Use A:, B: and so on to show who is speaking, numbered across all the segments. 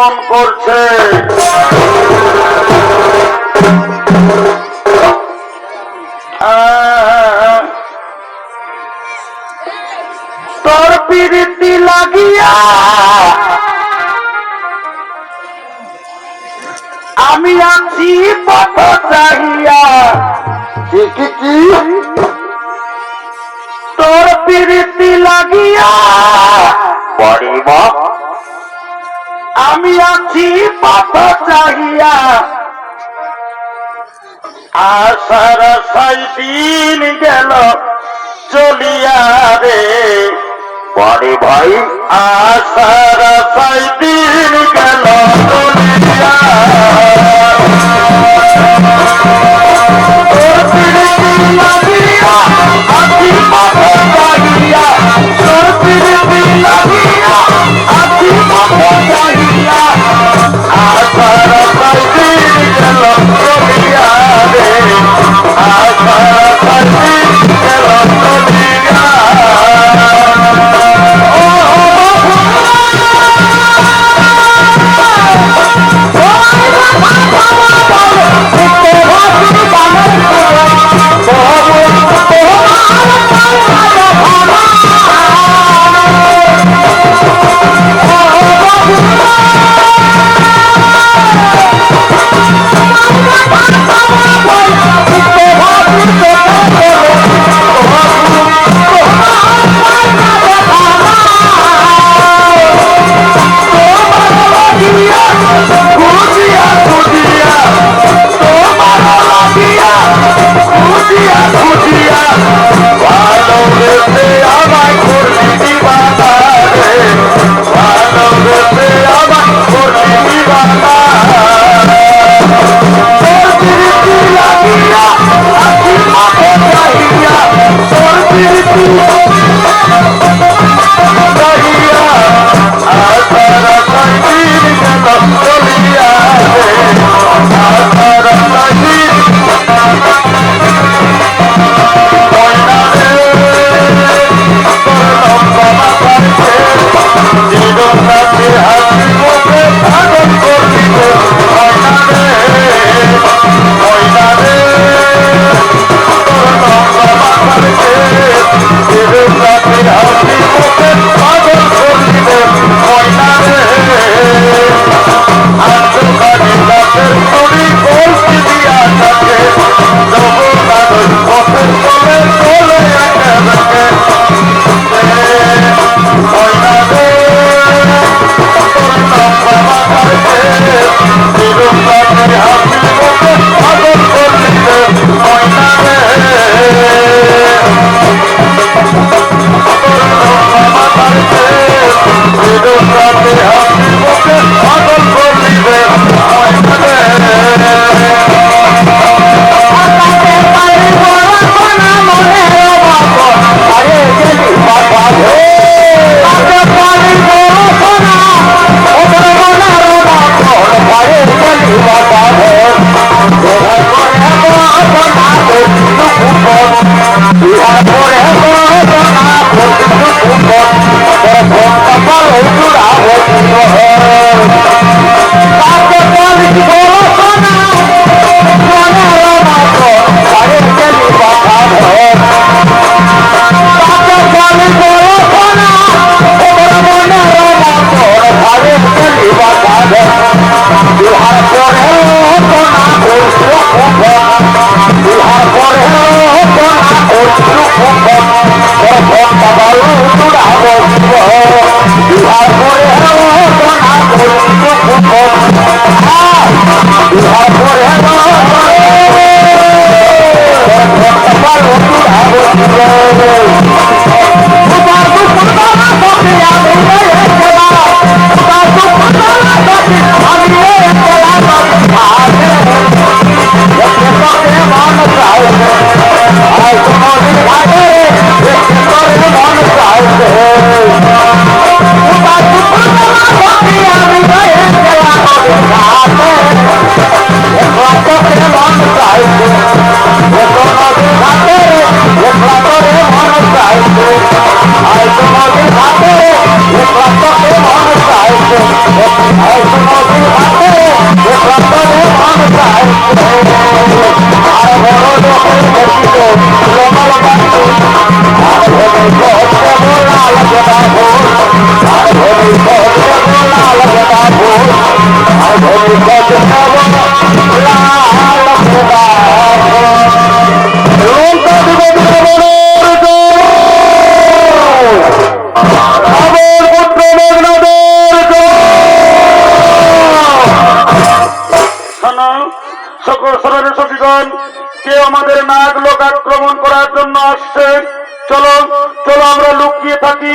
A: আগমন করছে। তোর প্রীতি লাগিয়া আমি আছি পথ চাহিয়া। কি তোর প্রীতি লাগিয়া পড়িব আমি আছি পথ চাহিয়া। আশার সাই দিন গেল চলিয়া রে পরে ভাই। আশার সাই দিন গেল চলিয়া। তোর প্রীতি লাগিয়া আছি পথ চাহিয়া। তোর প্রীতি লাগিয়া আছি পথ চাহিয়া। আশার সাই দিন গেল চলিয়া রে। আশার সাই দিন গেল চলিয়া। লোমাল বান্ধু আর ভোলে করতে বলা লাগে বাবু আর ভোলে করতে বলা লাগে বাবু আর ভোলে করতে বলা লাগে বাবু লঙ্কা দিব সকল সরণের সখীগণ কে আমাদের নাগ লোক আক্রমণ করার জন্য আসছে চলো চলো আমরা লুকিয়ে থাকি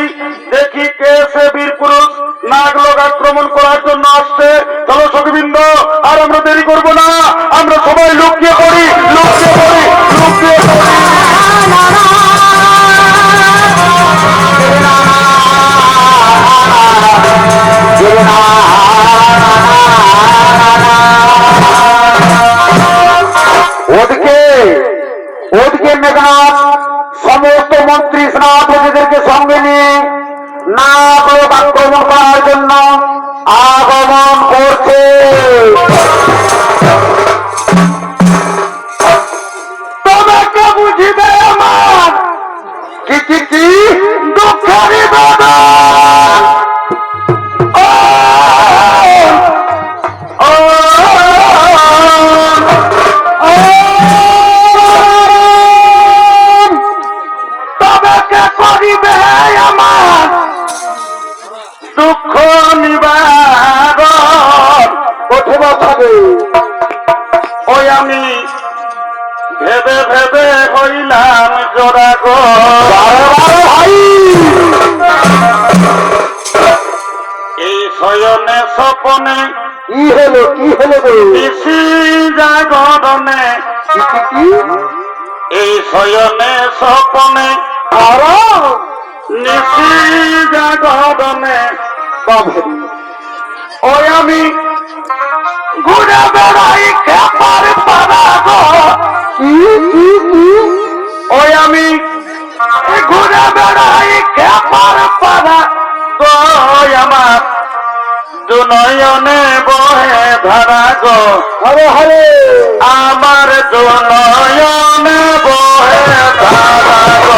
A: দেখি কে সে বীর পুরুষ নাগ লোক আক্রমণ করার জন্য আসছে চলো সখীবৃন্দ আর আমরা দেরি করবো না আমরা সবাই লুকিয়ে পড়ি লুকিয়ে পড়ি লুকিয়ে পড়ি ওদিকে মেঘনাথ সমস্ত মন্ত্রী সেনাপতিদেরকে সঙ্গে নিয়ে নাগ লোক আক্রমণ করার জন্য আগমন করছে তোমাকে বুঝিবে আমার কি কি কি দুঃখেরই দাদা দুঃখ নিবারণ ওঠে থাকে ওই আমি ভেবে ভেবে হইলাম জোড়া গো ভাই এই শয়নে স্বপনে কি হলো নিশি জাগরণে এই শয়নে স্বপনে আরো নিশি জাগরণে ওই আমি ঘুরে বেড়াই খেপার পাড়া গো ওই আমি ঘুরে বেড়াই খেপার পাড়া গো আমার দুনয়নে বহে ধারা গো হরে হরে আমার দুনয়নে বহে ধারা গো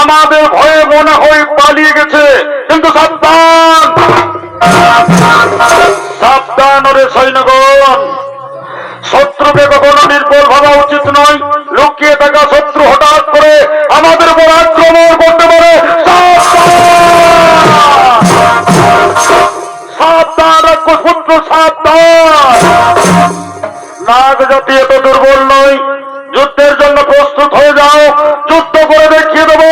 A: আমাদের ভয়ে মনে হয় পালিয়ে গেছে, কিন্তু সাবধান সাবধান ওরে সৈন্যগণ, শত্রুকে কখনো নির্বল ভাবা উচিত নয়। লুকিয়ে থাকা শত্রু হঠাৎ করে আমাদের উপর আক্রমণ করতে পারে। সাবধান রাক্ষসপুত্র সাবধান। নাগ জাতি এত দুর্বল নয়, যুদ্ধের জন্য প্রস্তুত হয়ে যাও, যুদ্ধ করে দেখিয়ে দেবো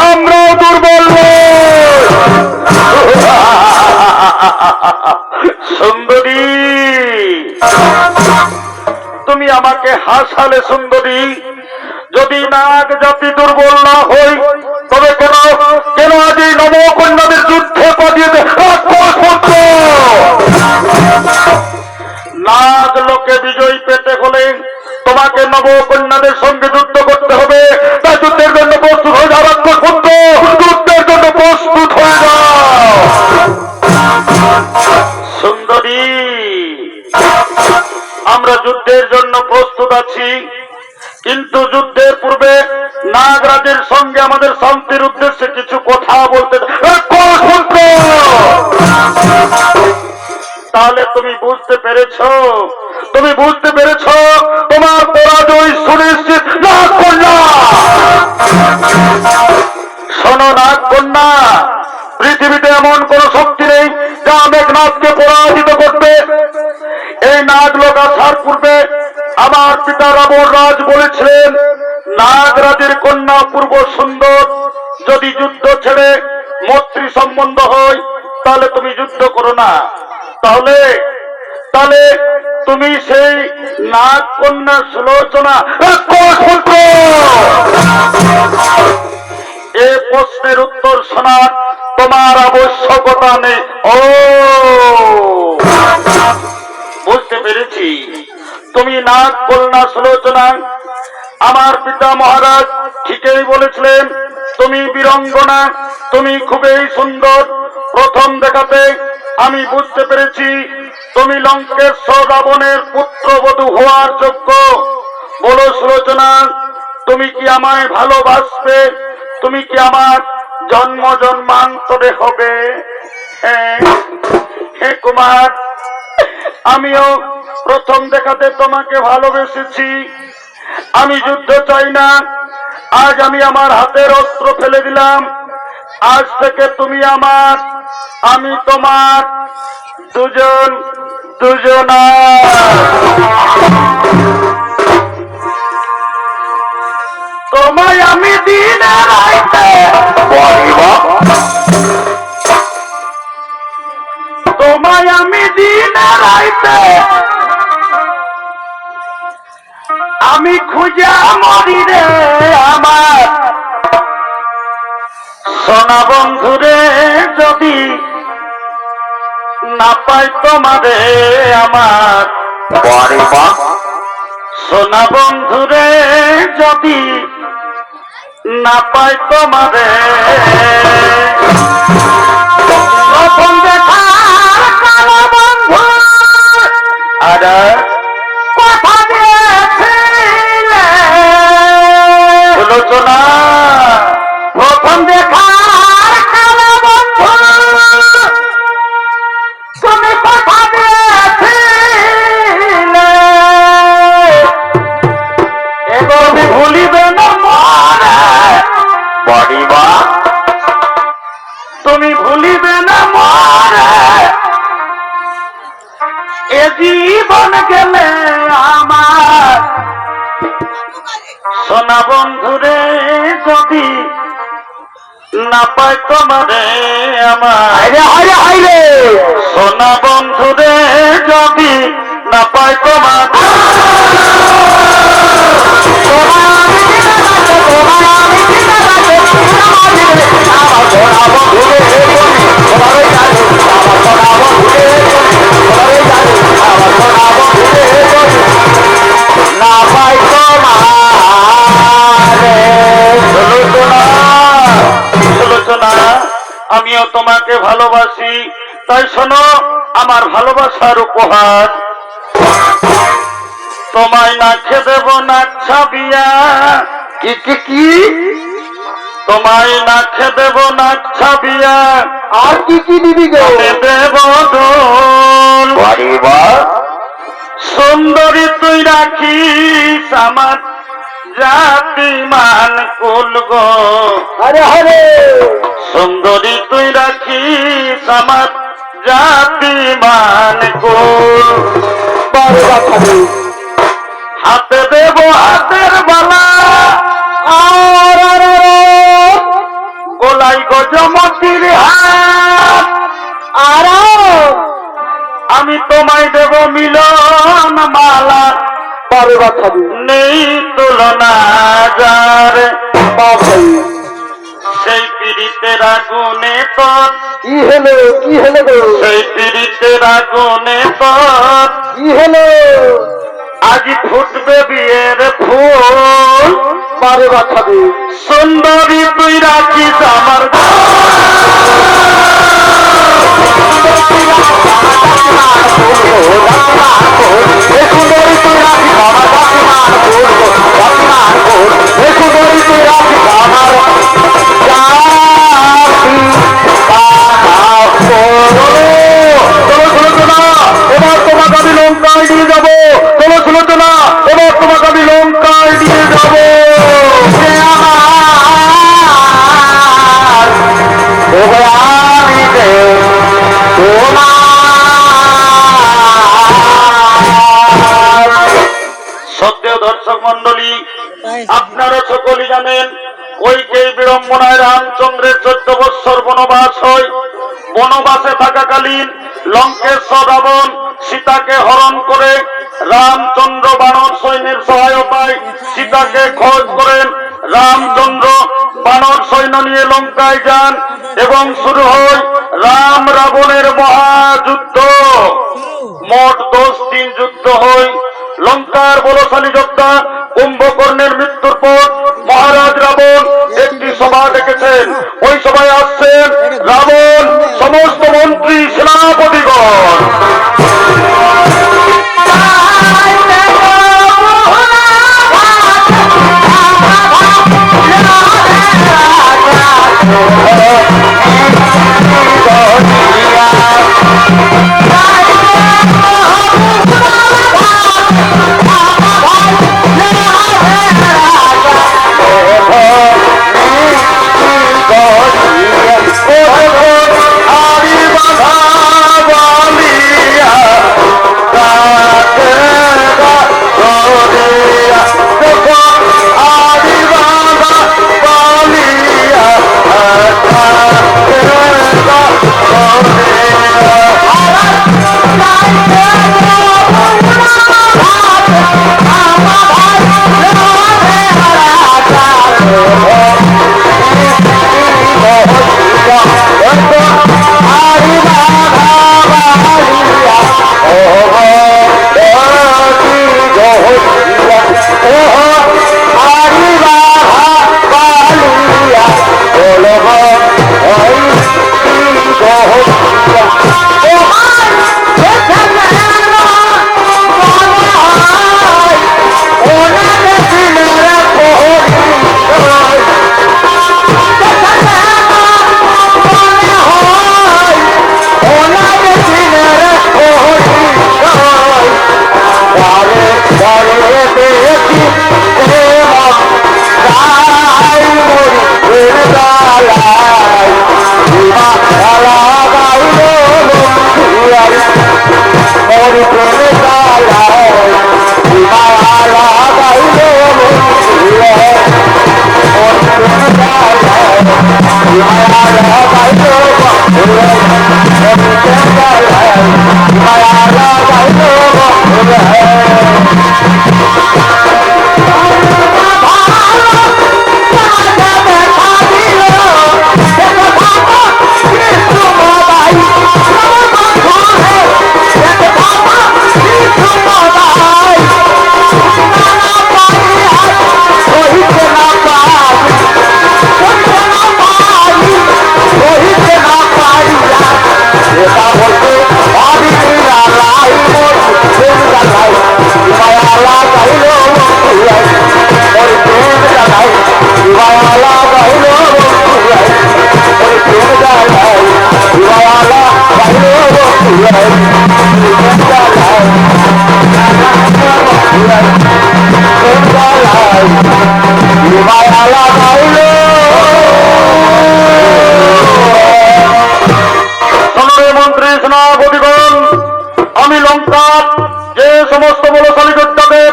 A: আমরাও দুর্বল নই। সুন্দরী, তুমি আমাকে হাসালে সুন্দরী। যদি নাগ জাতি দুর্বল না হই তবে কেন কেন আজ এই নবকন্যাদের যুদ্ধে পাঠিয়ে নাগ লোকে বিজয়ী পেতে হলে তোমাকে নবকন্যাদের সঙ্গে যুদ্ধ করতে হবে। তাই যুদ্ধের জন্য প্রস্তুত হয়ে যাও রাক্ষসপুত্র, যুদ্ধের জন্য প্রস্তুত হয়ে যাও। সুন্দরী, আমরা যুদ্ধের জন্য প্রস্তুত আছি, কিন্তু যুদ্ধের পূর্বে নাগরাজের সঙ্গে আমাদের শান্তির উদ্দেশ্যে কিছু কথা বলতে। তাহলে তুমি বুঝতে পেরেছ, তুমি বুঝতে পেরেছ তোমার পরাজয় সুনিশ্চিত। নাগ কন্যা, শোনো নাগ কন্যা, পৃথিবীতে এমন কোন শক্তি নেই যা মেঘনাথকে পরাজিত করবে। এই নাগলোক আসার পূর্বে আমার পিতা রাবণ রাজ বলেছিলেন, নাগরাজের কন্যা পূর্ব সুন্দর, যদি যুদ্ধ ছেড়ে মৈত্রী সম্বন্ধ হয় তাহলে তুমি যুদ্ধ করো না। তাহলে তাহলে তুমি সেই নাগ কন্যা সুলোচনা এ প্রশ্নের উত্তর শোনার তোমার আবশ্যকতা নেই। ও, বুঝতে পেরেছি, তুমি নাগ কন্যা সুলোচনা আমার পিতা মহারাজ ঠিকই বলেছিলেন, তুমি বীরঙ্গনা, তুমি খুবই সুন্দর। প্রথম দেখাতে আমি বুঝতে পেরেছি তুমি লঙ্কেশ্বর রাবণের পুত্রবধূ হওয়ার যোগ্য। বলো সুলোচনা, তুমি কি আমায় ভালোবাসবে? তুমি কি আমার জন্ম জন্মান্তরে হবে? হ্যাঁ হে কুমার, আমিও প্রথম দেখাতে তোমাকে ভালোবেসেছি। আমি যুদ্ধ চাই না। আজ আমি আমার হাতের অস্ত্র ফেলে দিলাম। আজ থেকে তুমি আমার, আমি তোমার, দুজন দুজনা। তোমায় আমি দিনে রাইতে তোমায় আমি দিনে রাইতে আমি খুঁজা মরি রে আমার সোনা বন্ধুরে, যদি না পাই তোমারে আমার সোনা বন্ধুরে, যদি না পাই তোমারে। প্রথম দেখার কালো বন্ধু আরে কথা দিয়েছিলে সুলোচনা, প্রথম দেখার কালো বন্ধু তুমি কথা দিয়েছিলে, এবং ভুলিবে না মনে বড়িবা, তুমি ভুলিবে না মনে এ জীবন গেলে আমার সোনা বন্ধুরে, যদি না পাই তোমারে আমার সোনা বন্ধুরে, যদি না পাই তোমার। আমিও তোমাকে ভালোবাসি, তাই শোনো আমার ভালোবাসার উপহার। তোমায় নাচে দেব নাচ্ছা বিয়া। কি কি কি? তোমায় নাচে দেব নাচ্ছা বিয়া। আর কি কি দিবি গো? দেব দোল। সুন্দরী তুই রাখিস আমার জাতি মান কুল গো। আরে হরে সুন্দরী তুই রাখিস আমার জাতি মান কুল। হাতে দেব হাতের বালা, আর গোলাই গজমতির হাত, আর আমি তোমায় দেব মিলন মালা। নেই তুলনা যার সেই পীড়িতের আগুনে তোর। কি হলো কি হলো গো? সেই পীড়িতের আগুনে তোর কি হলো? আজ ফুটবে বিয়ের ফুল। বারে বাছাবি সুন্দরী তুই রাখিস আমার এবার তোমাকে আমি লঙ্কায় নিয়ে যাবো। চলো সুলোচনা, এবার তোমাকে আমি লঙ্কায় নিয়ে যাবো। সত্ত্বেও দর্শক মন্ডলী, আপনারা সকলেই জানেন কৈকেয়ী বিড়ম্বনায় রামচন্দ্রের 14 বৎসর বনবাস হয়। বনবাসে থাকাকালীন লঙ্কেশ্বর রাবণ সীতাকে হরণ করে রামচন্দ্র বানর সৈন্যের সহায়তায় সীতাকে খোঁজ করেন। রামচন্দ্র বানর সৈন্য নিয়ে লঙ্কায় যান এবং শুরু হয় রাম রাবণের মহাযুদ্ধ। মোট 10 দিন যুদ্ধ হয়। লঙ্কার বলশালী যোদ্ধা কুম্ভকর্ণের মৃত্যু মহারাজ রাবণ একটি সভা ডেকেছেন। ওই সভায় আসছেন রাবণ, সমস্ত মন্ত্রী, সেনাপতিগণ। মন্ত্রী, সেনাপতিগণ, আমি লঙ্কার যে সমস্ত বলশালী যোদ্ধাদের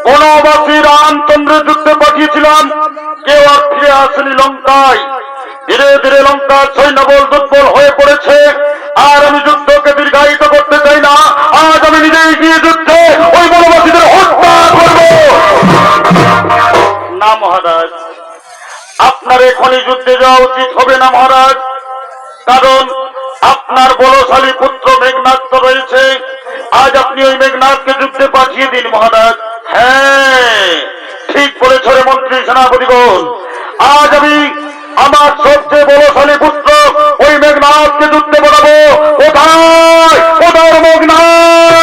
A: বনবাসী রামচন্দ্রের যুদ্ধে পাঠিয়েছিলাম, কেউ আর ফিরে আসেনি লঙ্কায়। ধীরে ধীরে লঙ্কার সৈন্যবল দুর্বল হয়ে পড়েছে। আর আমি যুদ্ধকে দীর্ঘায়িত করতে চাই না। আজ আমি নিজেই গিয়ে যুদ্ধে ওই বনবাসীদের হত্যা করব। না মহারাজ, আপনার এখনই যুদ্ধে যাওয়া উচিত হবে না মহারাজ। কারণ আপনার বলশালী পুত্র মেঘনাদ তো রয়েছে। আজ আপনি ওই মেঘনাদকে যুদ্ধে পাঠিয়ে দিন মহারাজ। হ্যাঁ, ঠিক বলেছ রে মন্ত্রী, সেনাপতিগণ। আজ আমি আমার সবচেয়ে বলশালী পুত্র ওই মেঘনাদকে যুদ্ধে পাঠাবো। কোথায় ওদের মেঘনাদ?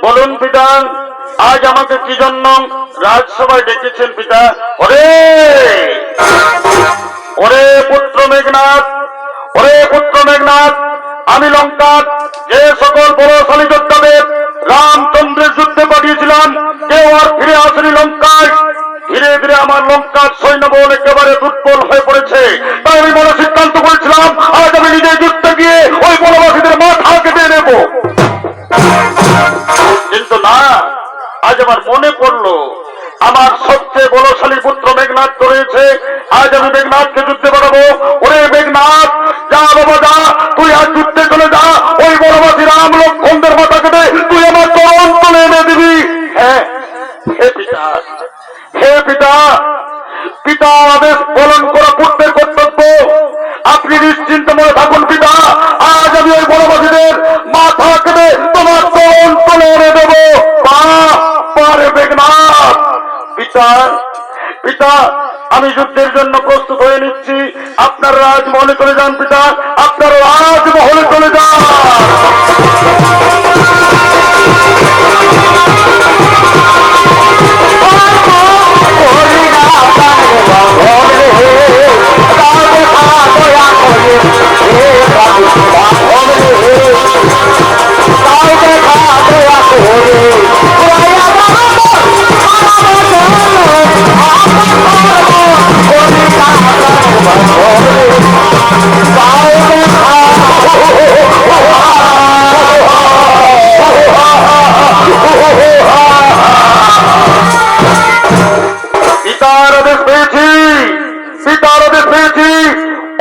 A: বলুন পিতা, আজ আমাকে কি জন্য রাজসভায় ডেকেছেন পিতা? ওরে ওরে পুত্র মেঘনাদ, ওরে পুত্র মেঘনাদ, আমি লঙ্কার যে সকল বলশালী যোদ্ধাদের রামচন্দ্রের যুদ্ধে পাঠিয়েছিলাম, কেউ আর ফিরে আসেনি লঙ্কায়। ধীরে ধীরে আমার লঙ্কার সৈন্যবল একেবারে দুর্বল হয়ে পড়েছে। তাই আমি মনে সিদ্ধান্ত করেছিলাম আজ আমি নিজে যুদ্ধে গিয়ে ওই বনবাসীদের মাথা কেটে নেব। কিন্তু না, আজ আমার মনে পড়লো আমার সবচেয়ে বলশালী পুত্র মেঘনাথ রয়েছে। আজ আমি মেঘনাথকে যুদ্ধে পাঠাবো। ওরে মেঘনাথ, যা বাবা যা, তুই আজ যুদ্ধে চলে যা। ওই বনবাসী রাম লক্ষ্মণদের মাথা কেটে তুই আমার চরণ তলে এনে দিবি। হ্যাঁ, হে পিতা, হে পিতা, পিতা আদেশ পালন করা পুত্রের কর্তব্য। আপনি নিশ্চিন্ত মনে থাকুন পিতা, আজ আমি ওই বনবাসীদের মাথা কেটে তোমার চরণ তলে এনে দেবো। পারে মেঘনাথ। পিতা, পিতা, আমি যুদ্ধের জন্য প্রস্তুত হয়ে নিচ্ছি। আপনার রাজমহলে চলে যান পিতা, আপনার রাজমহলে চলে যান।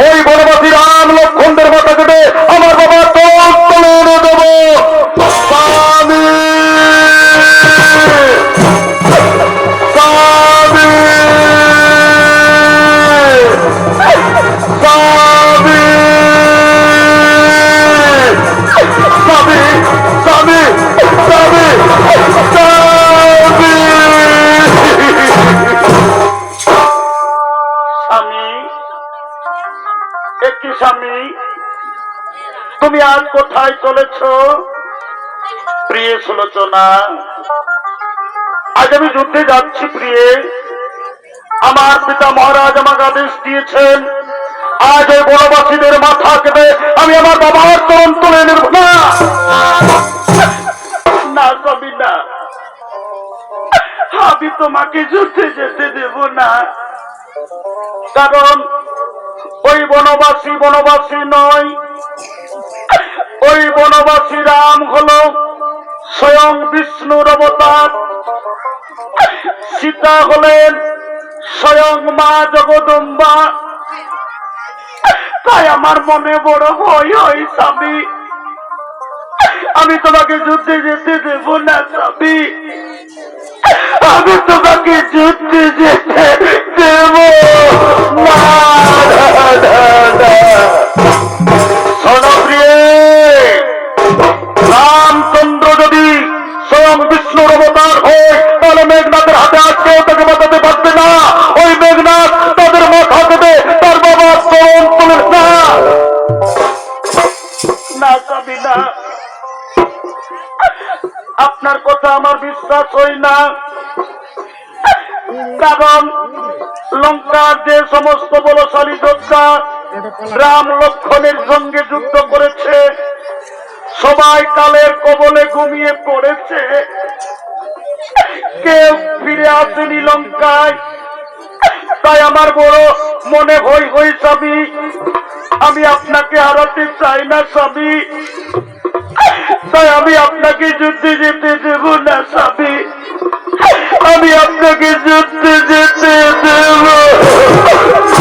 A: ওই বনবাসী রাম লক্ষ্মণদের মাথা কেটে আমার বাবা চোখ তুলে এনে দেব। স্বামী, স্বামী, স্বামী, স্বামী, স্বামী, স্বামী, স্বামী, তুমি আজ কোথায় চলেছ? প্রিয়ে সুলোচনা, আজ আমি যুদ্ধে যাচ্ছি প্রিয়ে। আমার পিতা মহারাজ আমাকে আদেশ দিয়েছেন আজ ওই বনবাসীদের মাথা কেটে আমি আমার বাবার চরণ তুলে নেব। না না স্বামী, না, আমি তোমাকে যুদ্ধে যেতে দেব না। কারণ ওই বনবাসী বনবাসী নয়, ওই বনবাসী রাম হলো স্বয়ং বিষ্ণুর অবতার, সীতা হলেন স্বয়ং মা জগদম্বা। তাই আমার মনে বড় ভয় হয় স্বামী, আমি তোমাকে যুদ্ধে যেতে দেব না স্বামী, আমি তোমাকে যুদ্ধে যেতে দেব না। রামচন্দ্র যদি স্বয়ং বিষ্ণুর অবতার হয় তাহলে মেঘনাথের হাতে আজকে তাকে বাঁচাতে পারবে না। ওই মেঘনাথ তাদের মাথা কেটে তার বাবার চরণ তুলে না। না স্বামী, না, আপনার কথা আমার বিশ্বাস হয় না। কারণ লঙ্কার যে সমস্ত বলশালী যোদ্ধা রাম লক্ষ্মণের সঙ্গে যুদ্ধ করেছে সবাই কালের কবলে ঘুমিয়ে পড়েছে, কেউ ফিরে আসেনি লঙ্কায়। তাই আমার বড় মনে ভয় হয় স্বামী, আমি আপনাকে হারাতে চাই না স্বামী, তাই আমি আপনাকে যুদ্ধে যেতে দেব না স্বামী, আমি আপনাকে যুদ্ধে যেতে দেব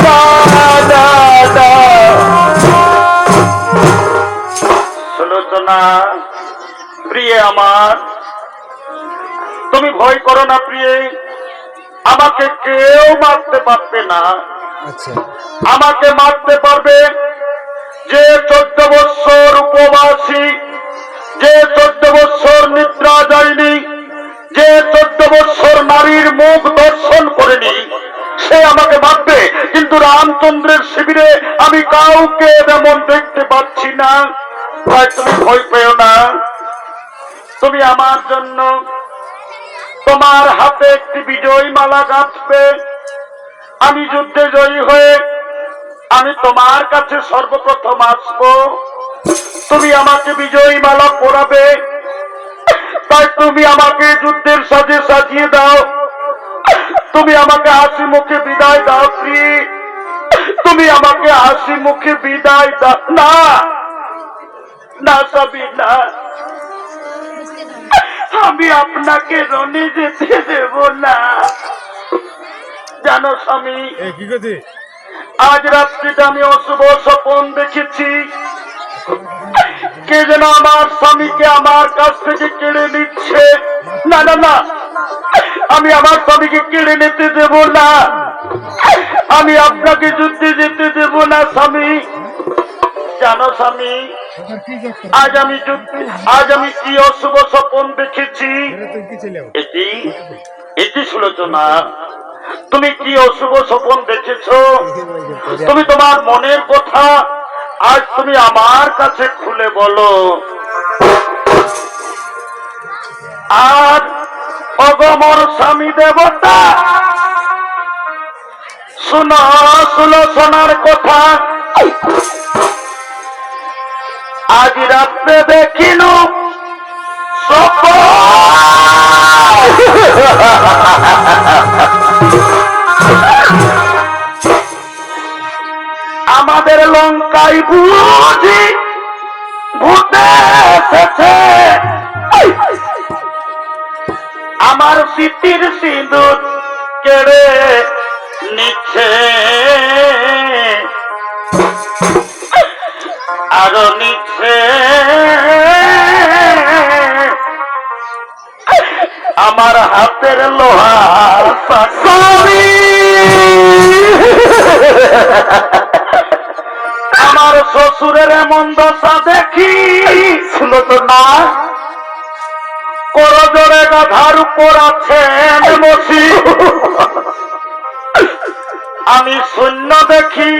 A: না। সুলোচনা প্রিয়ে আমার, তুমি ভয় করো না প্রিয়ে, আমাকে কেউ মারতে পারবে না। আমাকে মারতে পারবে যে 14 বৎসর উপবাসী, যে 14 বৎসর নিদ্রা যায়নি, যে 14 বৎসর নারীর মুখ দর্শন করেনি, সে আমাকে মারবে। কিন্তু রামচন্দ্রের শিবিরে আমি কাউকে তেমন দেখতে পাচ্ছি না। তাই তুমি ভয় পেও না, তুমি আমার জন্য তোমার হাতে একটি বিজয়ী মালা গাঁথবে। আমি যুদ্ধে জয়ী হয়ে আমি তোমার কাছে সর্বপ্রথম আসব, তুমি আমাকে বিজয়ী মালা পরাবে। তাই তুমি আমাকে যুদ্ধের সাজে সাজিয়ে দাও, তুমি আমাকে হাসি মুখে বিদায় দাও প্রিয়, তুমি আমাকে হাসি মুখে বিদায় দাও। না না স্বামী না, আমি আপনাকে রনে যেতে দেব না। জানো স্বামী, আজ রাত্রিতে আমি অশুভ স্বপ্ন দেখেছি। কে যেন আমার স্বামীকে আমার কাছ থেকে কেড়ে নিচ্ছে। না না না, আমি আমার স্বামীকে কেড়ে নিতে দেব না, আমি আপনাকে যুদ্ধে যেতে দেব না স্বামী। জানো স্বামী, আজ আমি কি অশুভ স্বপ্ন দেখেছি। এটি সুলোচনা, তুমি কি অশুভ স্বপ্ন দেখেছ? তুমি তোমার মনের কথা আজ তুমি আমার কাছে খুলে বলো। আর অগমর স্বামী দেবতা, শোনো সুলোচনার কথা। আজ রাত্রে দেখিল আমাদের লঙ্কায় বুঝি ভূতে এসেছে, আমার স্মৃতির সিঁদুর কেড়ে নিচ্ছে, আরো নিচ্ছে আমার হাতের লোহা। আমার শ্বশুরের এমন দশা দেখি শুনো তো না, করজোড়ে গাধার উপর আছেন বসি, আমি শূন্য দেখি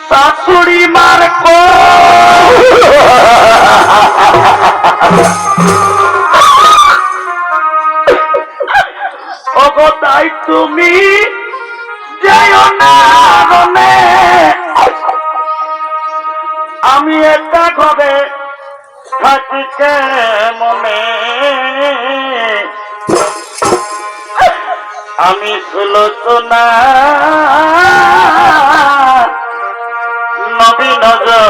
A: শাশুড়ি মার ওগো তাই তুমি যেও না মনে, আমি একটা ঘরে থাকি মনে, আমি সুলোচনা নবী নজর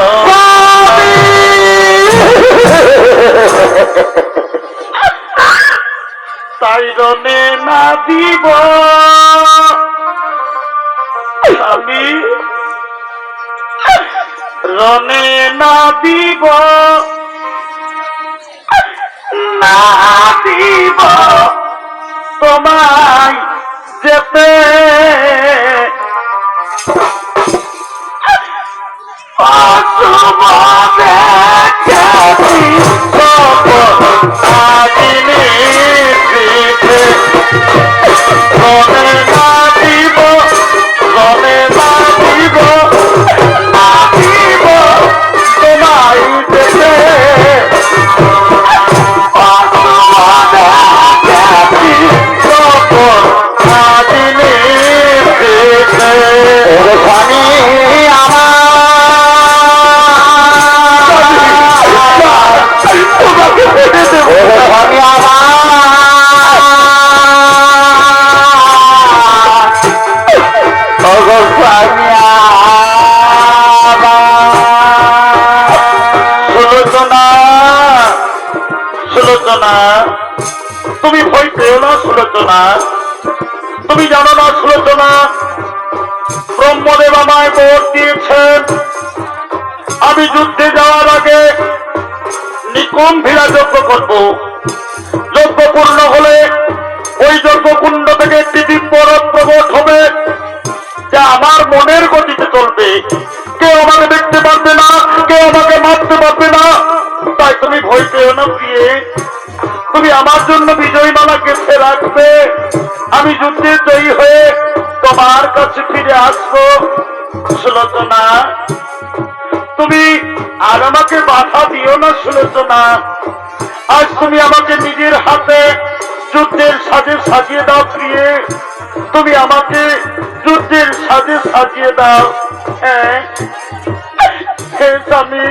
A: তাই রনে না দিব আমি, রনে না দিব না দিব তোমায় যেতে, অশুভ দেখেছি আজিনি পিঠে, রনে না দিব, রনে না দিব, না দিব তোমায় যেতে, অশুভ দেখেছি আজিনি পিঠে। স্বামী সুলোচনা, তুমি ভয় পেও না সুলোচনা, তুমি জানো না সুলোচনা, ব্রহ্মদেব আমায় বর দিয়েছেন আমি যুদ্ধে যাওয়ার আগে নিকুম্ভীরা যজ্ঞ করব। যজ্ঞ পূর্ণ হলে ওই যজ্ঞকুণ্ড থেকে একটি দিব্য রথ প্রকট হবে, যা আমার মনের গতিতে চলবে। কেউ আমাকে দেখতে পারবে না, কেউ আমাকে মারতে পারবে না। তাই তুমি ভয় পেও না প্রিয়ে, তুমি আমার জন্য বিজয়ী মালা গেঁথে রাখবে। আমি যুদ্ধে জয়ী হয়ে তোমার কাছে ফিরে আসবো। সুলোচনা, তুমি আর আমাকে বাধা দিও না সুলোচনা। আজ তুমি আমাকে নিজের হাতে যুদ্ধের সাজে সাজিয়ে দাও প্রিয়ে, তুমি আমাকে যুদ্ধের সাজে সাজিয়ে দাও। হ্যাঁ স্বামী,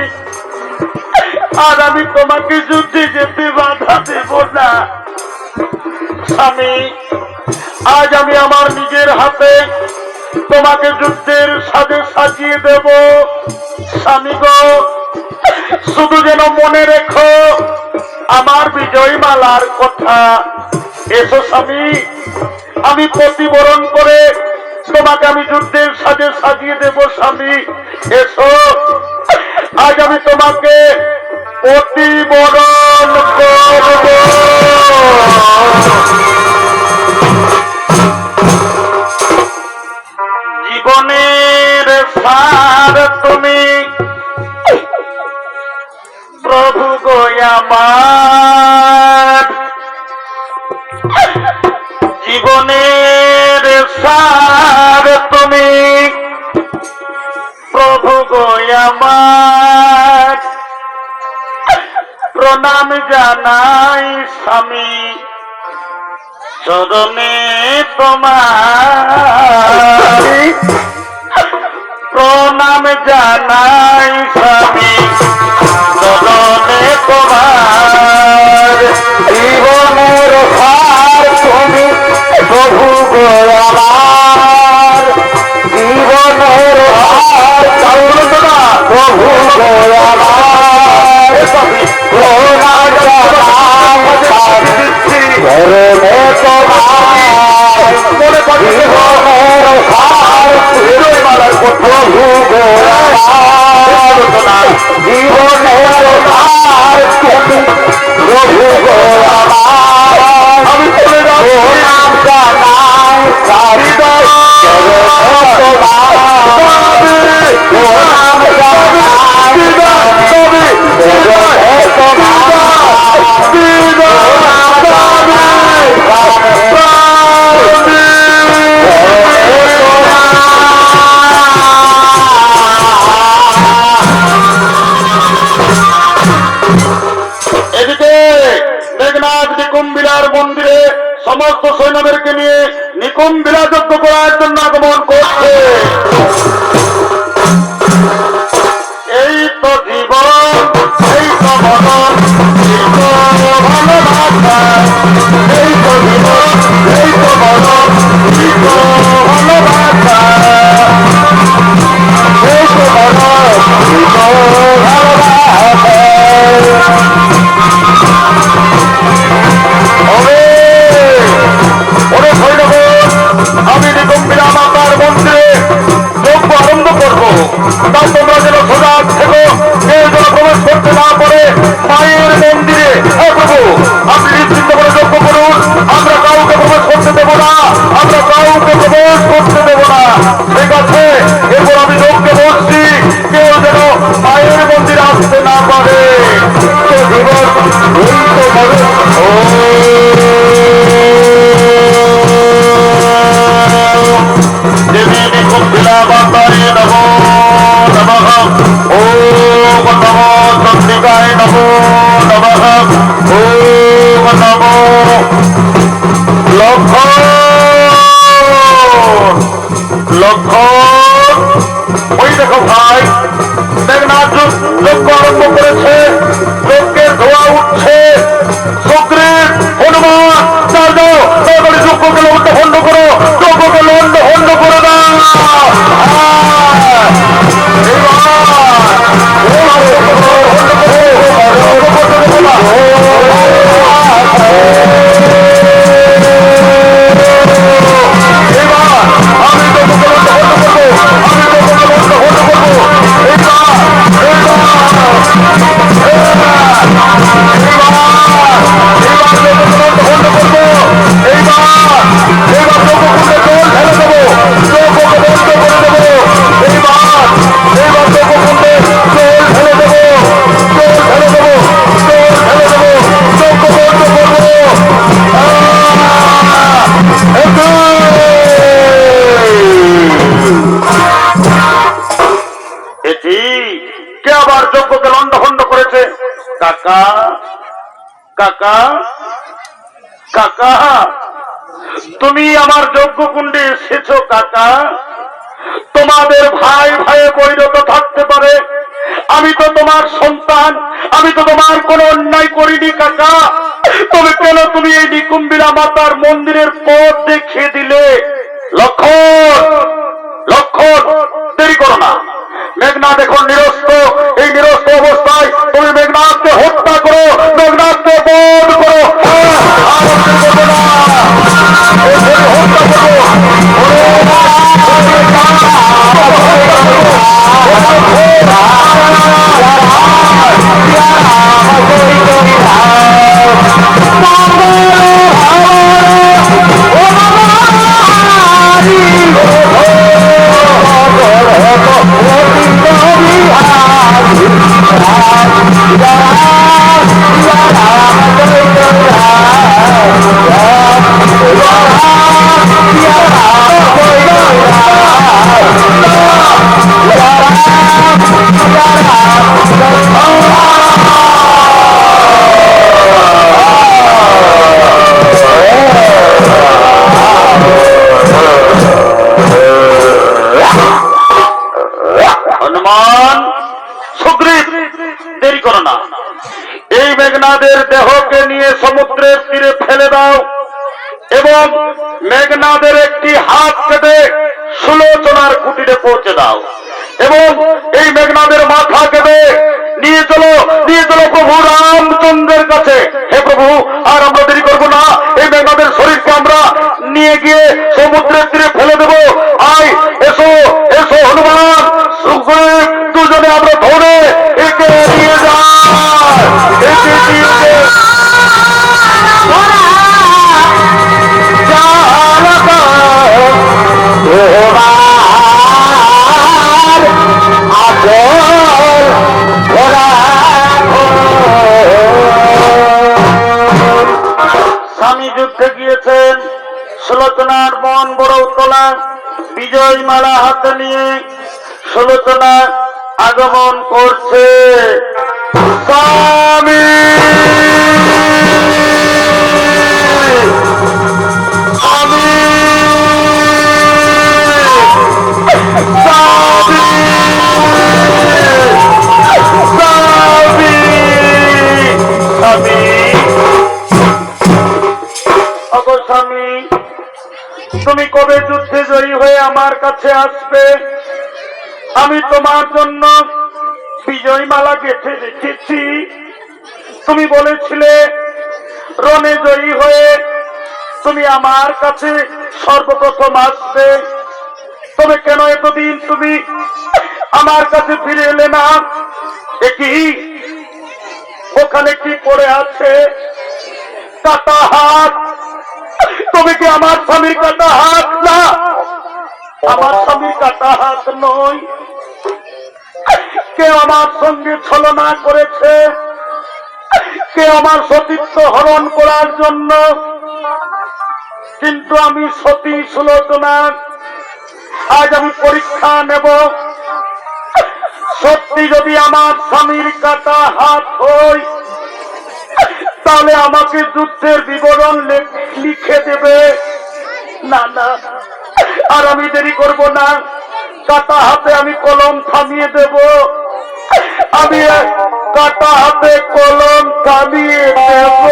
A: আর আমি তোমাকে যুদ্ধে যেতে বাধা দেব না স্বামী। আজ আমি আমার নিজের হাতে তোমাকে যুদ্ধের সাজে সাজিয়ে দেব। স্বামী গো, শুধু যেন মনে রেখো আমার বিজয় মালার কথা। এসো স্বামী, আমি প্রতিবরণ করে তোমাকে আমি যুদ্ধের সাজে সাজিয়ে দেব। স্বামী এসো, আজ আমি তোমাকে প্রতিবরণ করব। জীবনের সার তুমি প্রভু গো আমার, জীবনের সার তুমি প্রভু গো আমার। প্রণাম জানাই স্বামী চরণে তোমার, প্রণাম জানাই স্বামী চরণে তোমার। জীবনের সার তুমি প্রভু গো আমার, জীবনের সার প্রভু গো আমার। প্রণাম জানাই চরণে তোমার, জীবনের সার প্রভু গো আমার, জীবনের সার তুমি প্রভু গো আমার। আমি চলে যাবো নাম জানাই সারি মন্দিরে সমস্ত সৈন্যদেরকে নিয়ে নিকুম্বিলা যজ্ঞ করার জন্য আগমন করছে। এই তো জীবন, এই তো মরণ, এই তো ভালোবাসা, এই তো জীবন, এই তো মরণ, এই তো ভালোবাসা, এই তো মরণ, এই তো ভালোবাসা। আমি নিকুম্বিলা মাতার মন্দিরে যজ্ঞ আরম্ভ করবো, তা তোমরা যেন সজাগ থেকো, কেউ যেন প্রবেশ করতে না পারে মায়ের মন্দিরে। হ্যাঁ প্রভু, আপনি নিশ্চিন্ত করে যজ্ঞ করুন, আমরা কাউকে প্রবেশ করতে দেবো না, আমরা কাউকে প্রবেশ করতে দেবো না। ঠিক আছে, এরপর আমি যজ্ঞে বসছি, কেউ যেন মায়ের মন্দিরে আসতে না পারে। দেবী নিকুম্বিলা মাতায় নমো নমঃ। ওম নমো চন্ডিকায় নমো নমঃ। ওম নমো লক্ষণ লক্ষণ। ওই দেখো ভাই, মেঘনাথ যজ্ঞ আরম্ভ করেছে, যজ্ঞের ধোয়া উঠছে। সুগ্রীব, হনুমান, যাও যাও তাড়াতাড়ি যজ্ঞকে লন্ড ভণ্ড করো, যজ্ঞকে লন্ড ভণ্ড করে দাও। কে আবার যজ্ঞকে লন্ড ভণ্ড করেছে? কাকা কাকা কাকা, তুমি আমার যজ্ঞ কুণ্ডে এসেছো কাকা। তোমাদের ভাই ভাইয়ে বৈরত থাকতে পারে, আমি তো তোমার সন্তান, আমি তো তোমার কোনো অন্যায় করিনি কাকা। তবে কেন তুমি এই নিকুম্বিলা মাতার মন্দিরের পথ দেখিয়ে দিলে? লক্ষণ, লক্ষণ, দেরি করো না। মেঘনাথ এখন নিরস্ত, এই নিরস্ত অবস্থায় তুমি মেঘনাথকে হত্যা করো, মেঘনাথকে বধ করো। হনুমান, সুগ্রীব, দেরি করো না। এই মেঘনাদের দেহকে নিয়ে সমুদ্রের তীরে ফেলে দাও এবং মেঘনাদের একটি হাত কেটে সুলোচনার কুটিরে পৌঁছে দাও এবং এই মেঘনাদের মাথা কেটে নিয়ে চলো, নিয়ে চলো প্রভু রামচন্দ্রের কাছে। হে প্রভু, আর আমরা দেরি করবো না। এই মেঘনাদের শরীরকে আমরা নিয়ে গিয়ে সমুদ্রের তীরে ফেলে দেবো। আয়, এসো, এসো হনুমান, সুগ্রীব, দুজনে আমরা ধরে একে নিয়ে যাই, একে নিয়ে স্বামী যুদ্ধে গিয়েছেন। সুলোচনার মন বড় উত্তলা। বিজয় মালা হাতে নিয়ে সুলোচনা আগমন করছে। স্বামী, স্বামী, স্বামী, স্বামী, স্বামী, ওগো স্বামী, তুমি কবে যুদ্ধে জয়ী হয়ে আমার কাছে আসবে? আমি তোমার জন্য বিজয় মালা গেঁথে রেখেছি। তুমি বলেছিলে রণে জয়ী হয়ে তুমি আমার কাছে সর্বপ্রথম আসবে। তবে কেন এতদিন তুমি আমার কাছে ফিরে এলে না? একই ওখানে কি পড়ে আছে? কাটা হাত। তুমি কি আমার স্বামীর কাটা হাত? না, আমার স্বামীর কাটা হাত নয়। কেউ আমার সঙ্গে ছলনা করেছে, কেউ আমার সতীত্ব হরণ করার জন্য। কিন্তু আমি সতী সুলোচনা। আজ আমি পরীক্ষা নেব, সত্যি যদি আমার স্বামীর কাটা হাত হয় তাহলে আমাকে যুদ্ধের বিবরণ লিখে দেবে। না না, আর আমি দেরি করব না। কাটা হাতে আমি কলম থামিয়ে দেব। আমি কাটা হাতে কলম থামিয়ে দেব।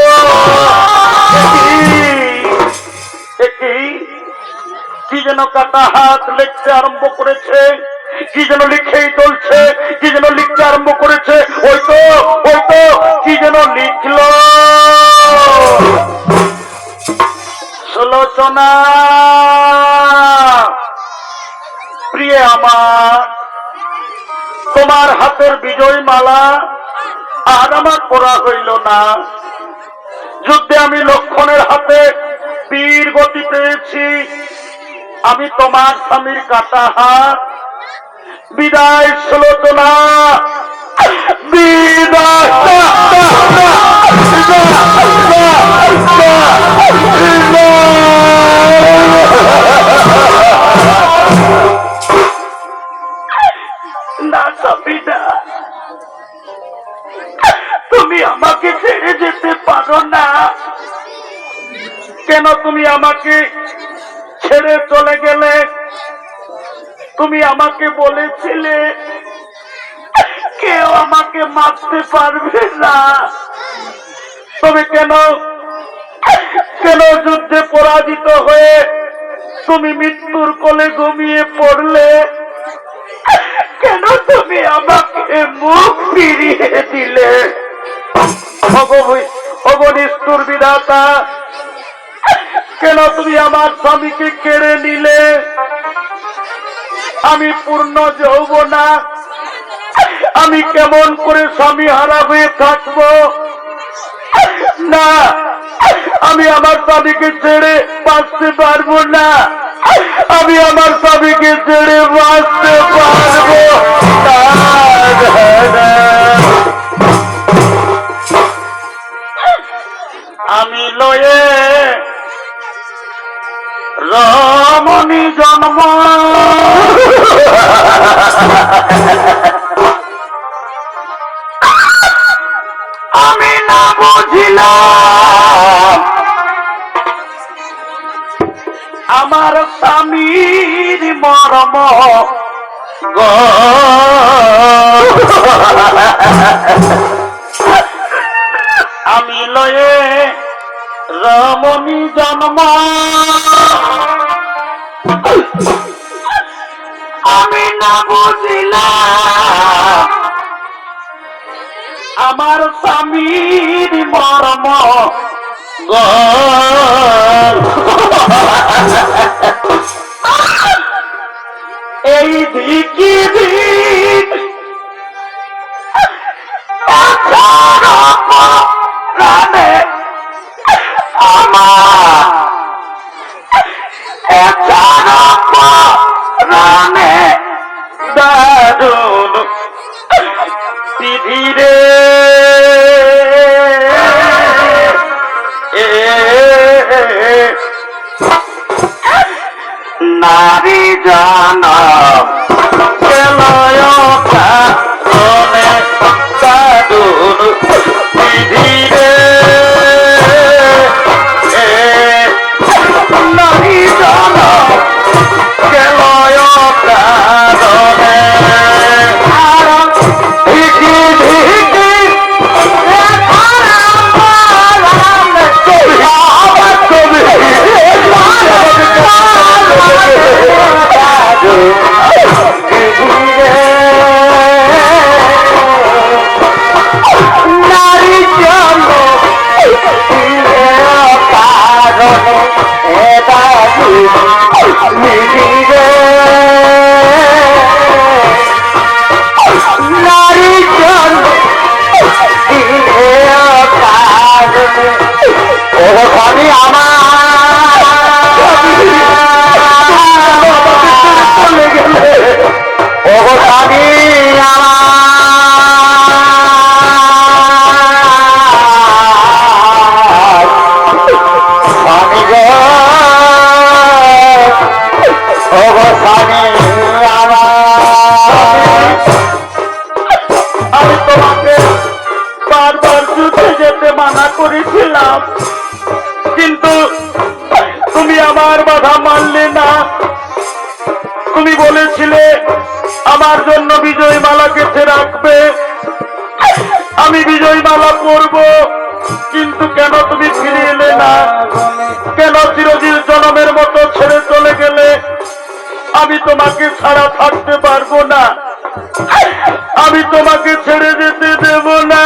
A: কি যেন কাটা হাত লিখতে আরম্ভ করেছে, কি যেন লিখেই চলছে, কি যেন লিখতে আরম্ভ করেছে। ওই তো, ওই তো, কি যেন লিখল। সুলোচনা, প্রিয় আমার, তোমার হাতের বিজয় মালা আর আমার পরা হইল না। যুদ্ধে আমি লক্ষণের হাতে বীর গতি পেয়েছি। আমি তোমার স্বামীর কাটা হাত। বিদায় সুলোচনা, বিদায়। না সাবিনা, তুমি আমাকে ছেড়ে যেতে পারো না। কেন তুমি আমাকে ছেড়ে চলে গেলে? তুমি আমাকে বলেছিলে কেউ আমাকে মারতে পারবে না। তবে কেন কেন যুদ্ধে পরাজিত হয়ে তুমি মৃত্যুর কোলে ঘুমিয়ে পড়লে? কেন তুমি আমাকে মুখ ফিরিয়ে দিলে? অগনিষ্ঠুর বিধাতা, কেন তুমি আমার স্বামীকে কেড়ে নিলে? আমি পূর্ণ যৌবনা, আমি কেমন করে স্বামী হারা হয়ে থাকবো? না, আমি আমার স্বামীকে ছেড়ে বাঁচতে পারবো না। আমি আমার স্বামীকে ছেড়ে বাঁচতে পারবো না। আমি লয়ে রমণী জন্ম, আমি না বুঝিলাম আমার স্বামীর মরম গো। আমি লয়ে রমণী জন্ম, আমি না বুঝিলাম আমার স্বামীর মরম গো। এই দিকি দিক প্রাণে আমার প্রাণে দারুণ ধীরে নারী জানাম দারুণ ধীরে নারী জানাম কেলয় কারণে ধিকি ধিকি নারী জন্ম নারী জন্ম আমি আমার গেলে আমি স্বামী গো স্বামী আমি তোমাকে বারবার যুদ্ধে যেতে মানা করেছিলাম, কিন্তু তুমি আমার বাধা মানলে না। তুমি বলেছিলে আমার জন্য বিজয় মালা গেঁথে রাখবে, আমি বিজয় মালা পরবো, কিন্তু কেন তুমি ফিরে এলে না? কেন চিরদিন জনমের মতো ছেড়ে চলে গেলে? আমি তোমাকে ছাড়া থাকতে পারবো না, আমি তোমাকে ছেড়ে যেতে দেব না,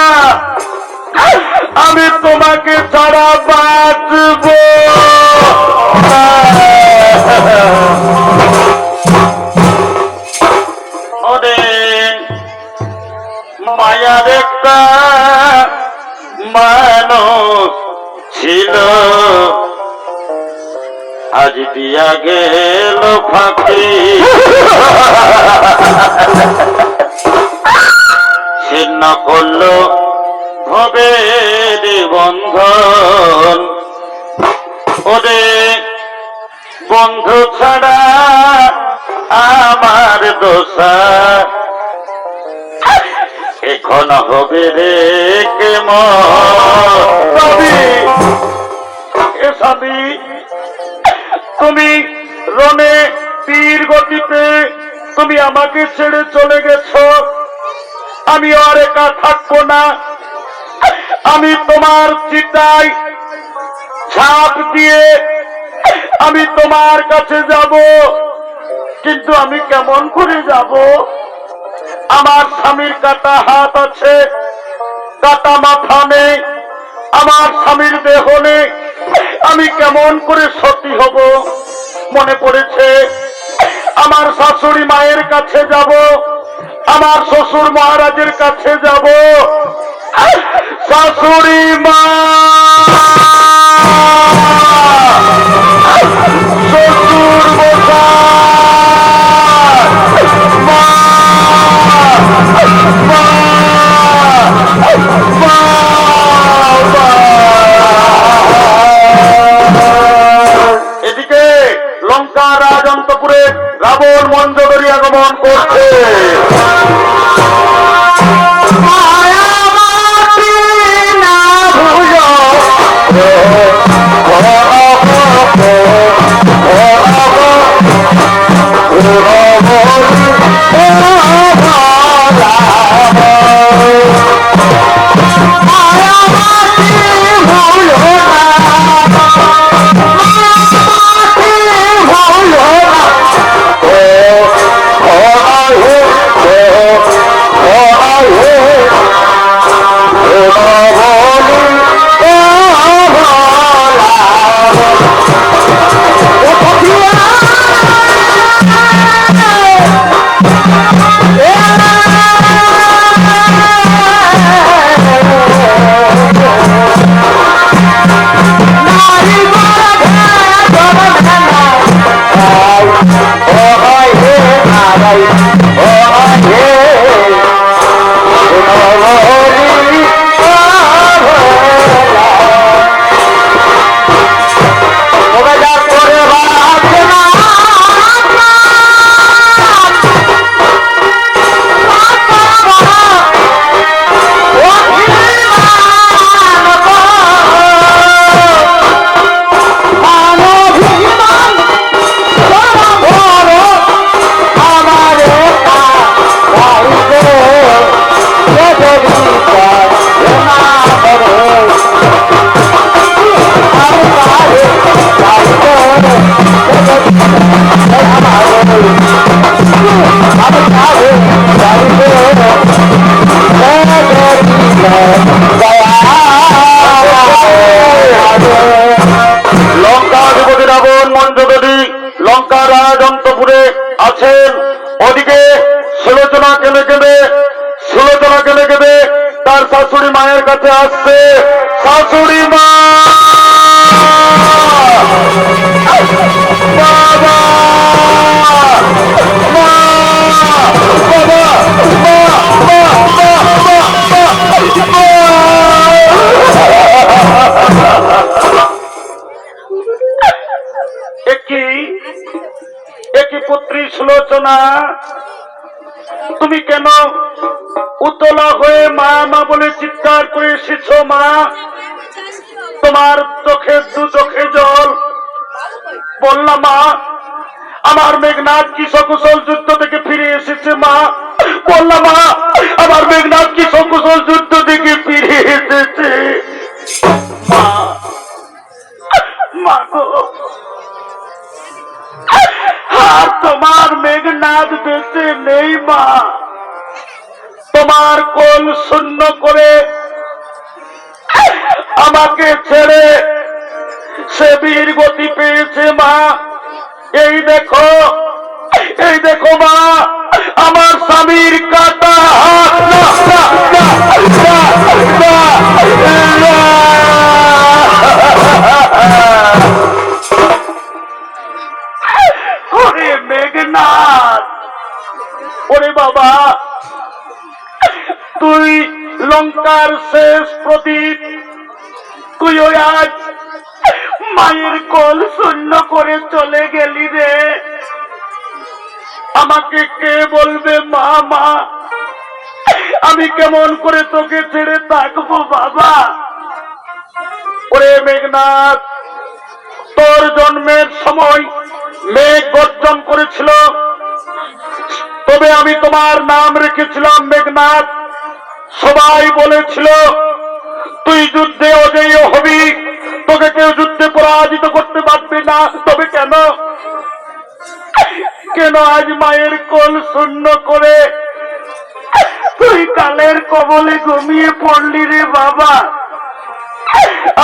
A: আমি তোমাকে ছাড়া বাঁচব না। ওরে মায়ার একটা মানুষ ছিল, আজ দিয়া গেল ফাঁকি, ছিন্ন করলো ভবের বন্ধন। ওরে বন্ধু ছাড়া আমার দোষা এখন হবে রে কেমন? স্বামী, তুমি রণে তীর গতিতে তুমি আমাকে ছেড়ে চলে গেছো, আমি আর একা থাকবো না, আমি তোমার চিতায় ঝাঁপ দিয়ে আমি তোমার কাছে যাব। কিন্তু আমি কেমন করে যাব? আমার স্বামীর কাটা হাত আছে, কাটা মাথা নেই, আমার স্বামীর দেহ নেই, আমি কেমন করে সতী হব? মনে পড়েছে আমার শাশুড়ি মায়ের কাছে যাব, আমার শ্বশুর মহারাজের কাছে যাব। শাশুড়ি মা, শ্বশুর মশাই, মা, মা, মা, এদিকে লঙ্কা রাজন্তপুরে রাবণ মঞ্জরি আগমন করছে। লঙ্কাধিপতি রাবণ মঞ্জরি লঙ্কা রাজন্তপুরে আছেন। ওদিকে সুলোচনা কেঁদে কেঁদে তার শাশুড়ি মায়ের কাছে আসছে। শাশুড়ি মা, বাবা, মা, বাবা, একই পুত্রী সুলোচনা, তুমি কেন উতলা হয়ে মা মা বলে চিৎকার করে এসেছো? মা, তোমার চোখে দু চোখে জল। বললাম মা, আমার মেঘনাথ কি সকুশল যুদ্ধ থেকে ফিরে এসেছে। মা, বললাম মা, আমার মেঘনাথ কি সকুশল যুদ্ধ থেকে ফিরে এসেছে। মা, মা গো, আর তোমার মেঘনাথ বেঁচে নেই। মা, তোমার কোল শূন্য করে আমাকে ছেড়ে সে বীর গতি পেয়েছে। মা, এই দেখো মা, আমার স্বামীর কাটা হাত। ওরে মেঘনাথ, ওরে বাবা, তুই লঙ্কার শেষ প্রদীপ, তুই ওই আজ মায়ের কোল শূন্য করে চলে গেলি রে। আমাকে কে বলবে মা? মা, আমি কেমন করে তোকে ছেড়ে থাকবো বাবা? ওরে মেঘনাথ, তোর জন্মের সময় মেঘ গর্জন করেছিল, তবে আমি তোমার নাম রেখেছিলাম মেঘনাথ। সবাই বলেছিল তুই যুদ্ধে অজেয় হবি, তোকে কেউ যুদ্ধে পরাজিত করতে পারবে না। তবে কেন কেন আজ মায়ের কোল শূন্য করে তুই কালের কবলে ঘুমিয়ে পড়লি রে বাবা?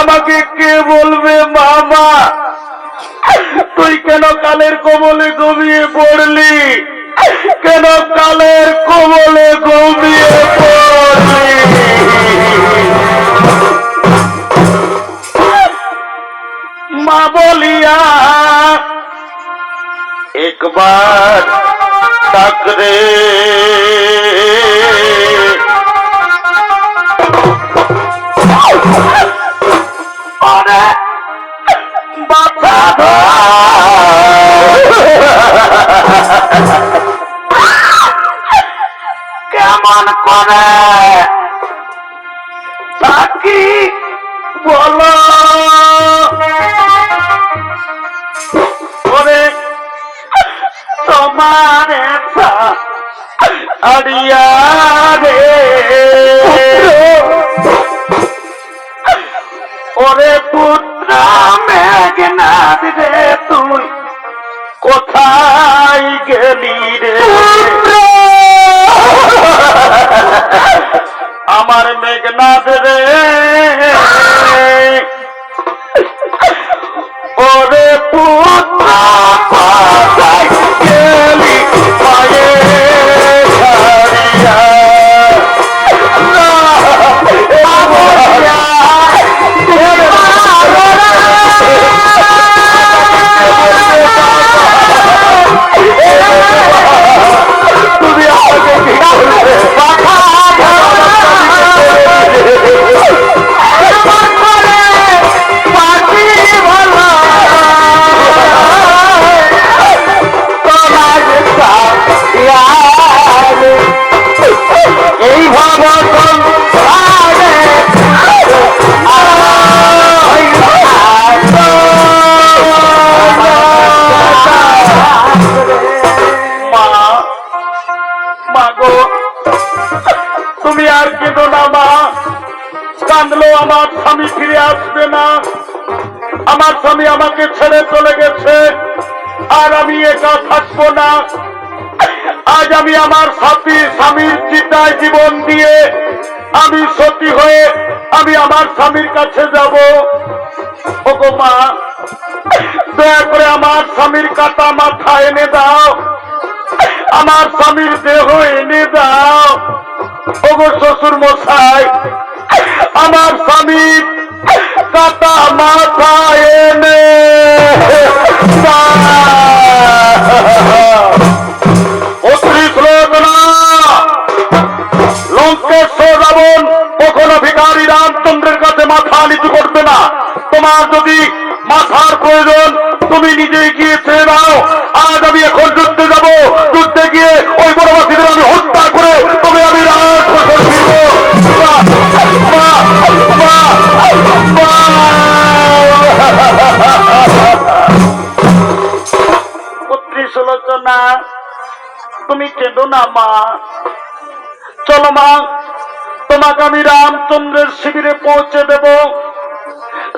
A: আমাকে কে বলবে মামা তুই কেন কালের কবলে ঘুমিয়ে পড়লি? কেন কালের কবলে ঘুমিয়ে পড়লি? মা বলিয়া একবার তাকরে বাছা কেমন করে তাকি বলো তোমার আড়িয়া রে ওরে পুত্র মেঘনাথ রে তুই কোথায় গেলি রে? আমার মেঘনাথ রে ওরে পুত্র কোথায় গেলি পায়ে ছাড়িয়া? তুমি আমাকে কি বলবে? এই ভগবান তুমি আর কেঁদো না মা। কাঁদলো আমার স্বামী ফিরে আসবে না। আমার স্বামী আমাকে ছেড়ে চলে গেছে, আর আমি একা থাকবো না। আজ আমি আমার স্বামীর চিতায় জীবন দিয়ে আমি সতী হয়ে আমি আমার স্বামীর কাছে যাব। ওগো মা, দয়া করে আমার স্বামীর কাটা মাথা এনে দাও, আমার স্বামীর দেহ এনে দাও। ওগো শ্বশুর মশাই, আমার স্বামীর কাটা মাথা এনে লঙ্কেশ্বর রাবণ কখনো ভিখারি রামচন্দ্রের কাছে মাথা নিচু করবে না। তোমার যদি মাথার প্রয়োজন তুমি নিজেই গিয়ে ছেড়ে দাও। আজ আমি এখন যুদ্ধে যাব, যুদ্ধে গিয়ে ওই বনবাসীদের আমি হত্যা করে তবে আমি রাজপ্রসাদ ফিরব। পুত্রী সুলোচনা, তুমি কেঁদো না মা। চলো মা, তোমাকে আমি রামচন্দ্রের শিবিরে পৌঁছে দেব।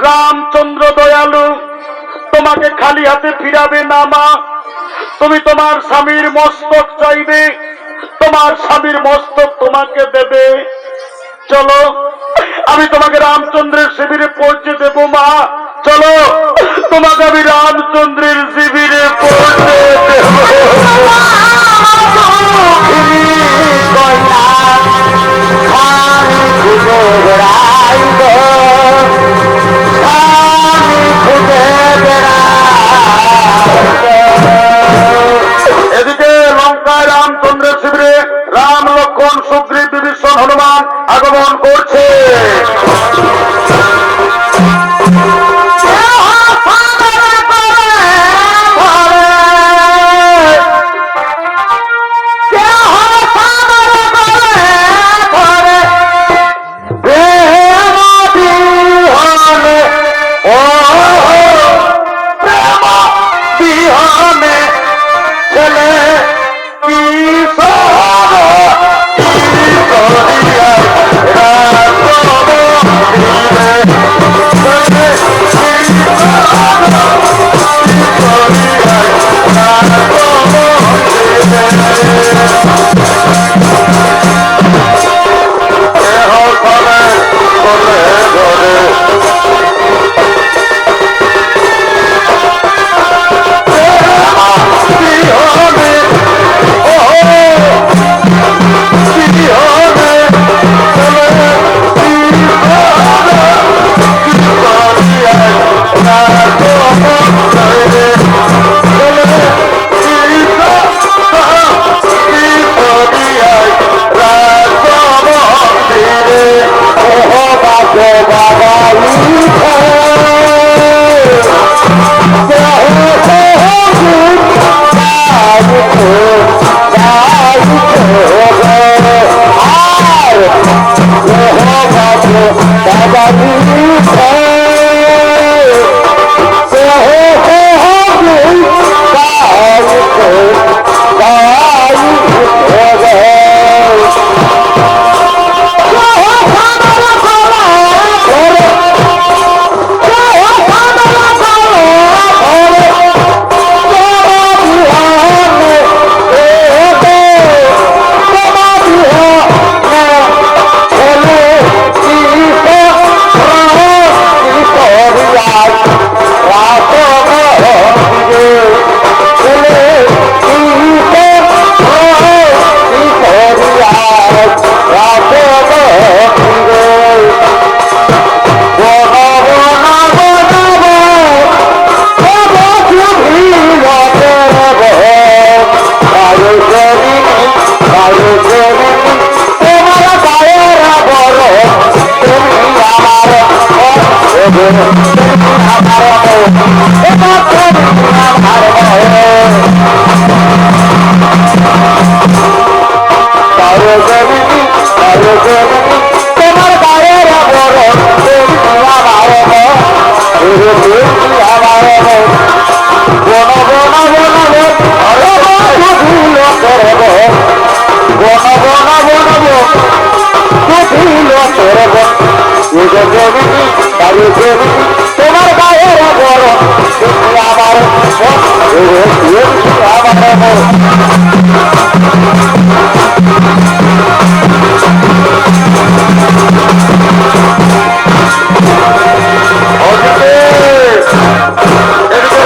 A: রামচন্দ্র দয়ালু তোমাকে খালি হাতে ফিরাবে না মা। তুমি তোমার স্বামীর মস্তক চাইবে, তোমার স্বামীর মস্তক তোমাকে দেবে। চলো, আমি তোমাকে রামচন্দ্রের শিবিরে পৌঁছে দেব মা। চলো, তোমাকে আমি রামচন্দ্রের শিবিরে পৌঁছে দেব। এদিকে লঙ্কায় রামচন্দ্রের শিবিরে রাম, লক্ষ্মণ, সুগ্রীব, বিভীষণ, হনুমান আগমন করছে।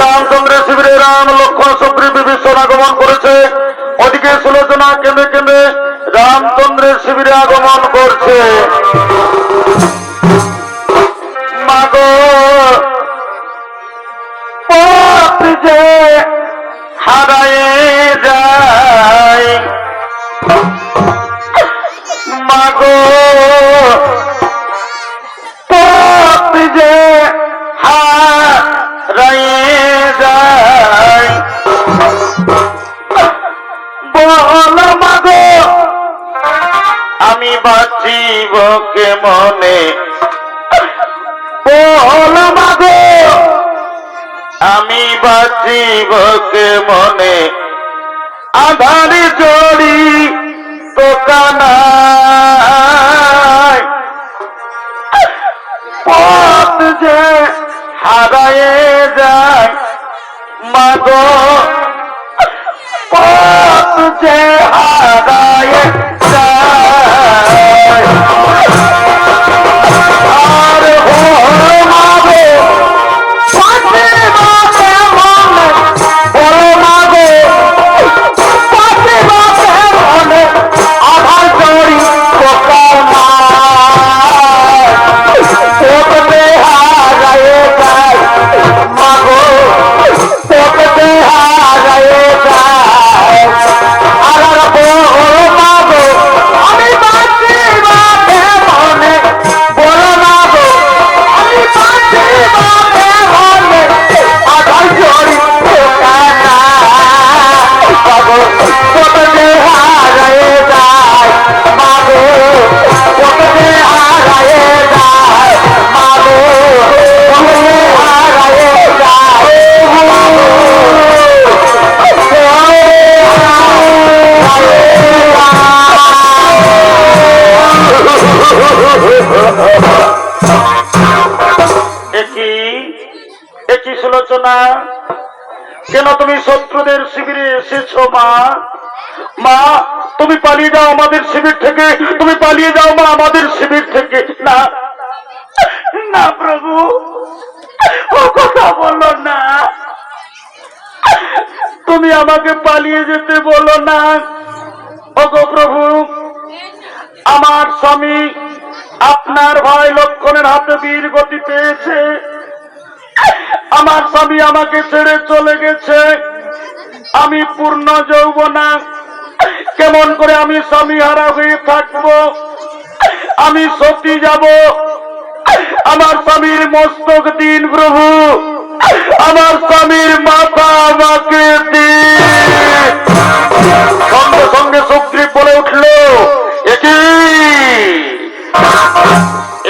A: রামচন্দ্রের শিবিরে রাম লক্ষ্মণ সুগ্রীব বিভীষণ আগমন করেছে। ওদিকে সুলোচনা কেঁদে কেঁদে রামচন্দ্রের শিবিরে আগমন করছে। মাগো পথ যে হারায়ে যায়, মাগো পথ যে হারায়ে যায়, বল মাগো আমি বাঁচিব কেমনে, বল মাগো আমি বাঁচিব কেমনে, আধারে জড়ি তো কানাই, পথ যে হারায়ে যায়, মাগো পথ যে হারায়ে যায়, আর হো মাগো পাশে বাসে মনে, বলো মাগো পাশে বাসে মনে, আধার জড়ি পোকা পথে হারায়ে যায়, মাগো পথে হারায়ে যায়, আর বলো মাগো আমি বাঁচি বাঁচে মনে, বলো মাগো আমি বাঁচি বাঁচে মনে, আধার জড়ি পোকা মাগো পথে হারায়ে যায়, মাগো পথে হারায়ে যায়, মাগো পথে হারায়ে যায়, একই সুলোচনা, কেন তুমি শত্রুদের শিবিরে এসেছো মা? মা তুমি পালিয়ে যাও আমাদের শিবির থেকে, তুমি পালিয়ে যাও মা আমাদের শিবির থেকে। না না প্রভু, ও কথা বলো না, তুমি আমাকে পালিয়ে যেতে বলো না। ওগো প্রভু, আমার স্বামী আপনার ভাই লক্ষণের হাতে বীর গতি পেয়েছে, আমার স্বামী আমাকে ছেড়ে চলে গেছে, আমি পূর্ণ যৌবনা, কেমন করে আমি স্বামী হারা হয়ে থাকবো? আমি সতী যাব, আমার স্বামীর মস্তক দিন প্রভু, আমার স্বামীর মাথা আমাকে দিন। সঙ্গে সঙ্গে সুগ্রীব বলে উঠল,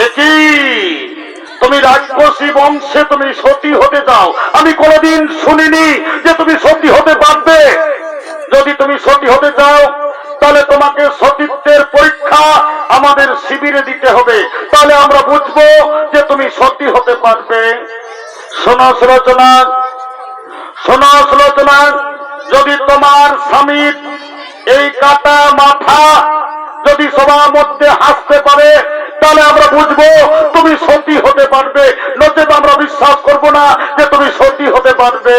A: একই তুমি রাক্ষসী বংশে তুমি সতী হতে চাও? আমি কোনদিন শুনিনি যে তুমি সতী হতে পারবে। যদি তুমি সতী হতে চাও তাহলে তোমাকে সতীত্বের পরীক্ষা আমাদের শিবিরে দিতে হবে, তাহলে আমরা বুঝবো যে তুমি সতী হতে পারবে। শোনো সুলোচনা, শোনো সুলোচনা, যদি তোমার স্বামীর এই কাটা মাথা যদি সবার মধ্যে হাসতে পারে তাহলে আমরা বুঝবো তুমি সতী হতে পারবে, নচেত আমরা বিশ্বাস করব না যে তুমি সতী হতে পারবে।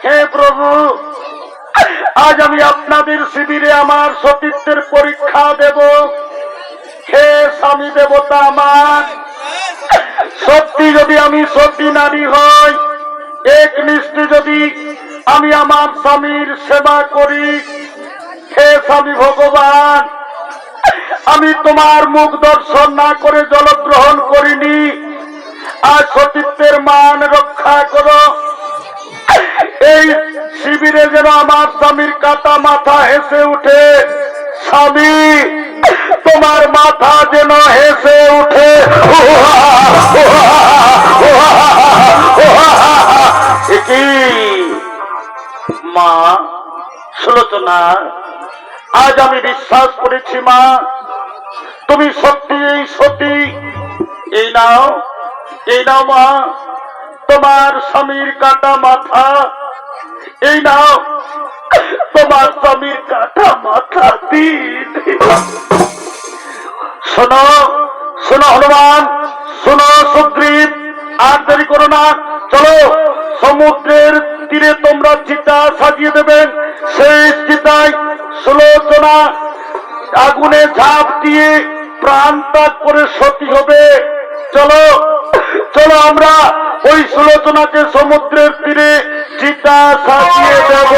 A: হে প্রভু, আজ আমি আপনাদের শিবিরে আমার সতীত্বের পরীক্ষা দেব। হে স্বামী দেবতা আমার, সত্যি যদি আমি সতী নারী হই, একনিষ্ঠে যদি আমি আমার স্বামীর সেবা করি, হে স্বামী ভগবান, আমি তোমার মুখ দর্শন না করে জলগ্রহণ করিনি, আর সতীত্বের মান রক্ষা করো। এই শিবিরে যেন আমার স্বামীর কাটা মাথা হেসে উঠে, স্বামী তোমার মাথা যেন হেসে উঠে। মা সুলোচনা, আজ আমি বিশ্বাস করেছি মা তুমি সত্যি এই সতী। এই নাও, এই নাও মা তোমার স্বামীর কাটা মাথা, এই নাও তোমার স্বামীর কাটা মাথা দিন। শোনো শোনো হনুমান, শোনো সুগ্রীব, আর দেরি করো না, চলো সমুদ্রের তীরে তোমরা চিতা সাজিয়ে দেবেন। সেই চিতায় সুলোচনা আগুনে ঝাঁপ দিয়ে প্রাণ ত্যাগ করে সতী হবে। চলো চলো আমরা ওই সুলোচনাকে সমুদ্রের তীরে চিতা সাজিয়ে দেব।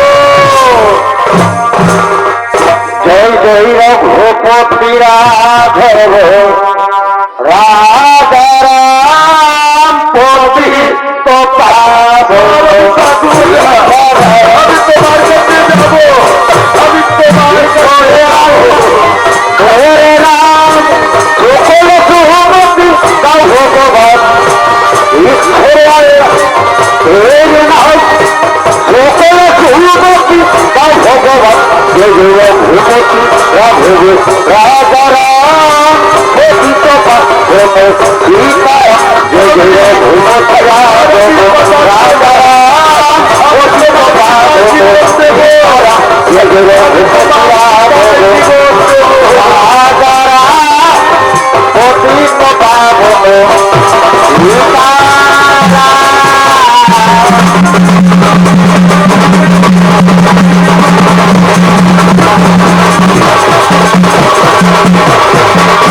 B: জয় জয় রঘুপতি রাঘব রাজা রাম পতিত পাবন।
A: আমি তোমার কাছে যাব, আমি তোমার কাছে যাব।
B: হরে রাম সকল সুমতি তাও ভগবান ঈশ্বরে নাম সকল সুমতি তাও ভগবান। জয় জয় রঘুপতি রাঘব রাজা রাম পতিত পাবন সীতা। জয় জয় রঘুপতি রাঘব রাজা রাম পতিত পাবন জয় জয় রঘুপতি রাঘব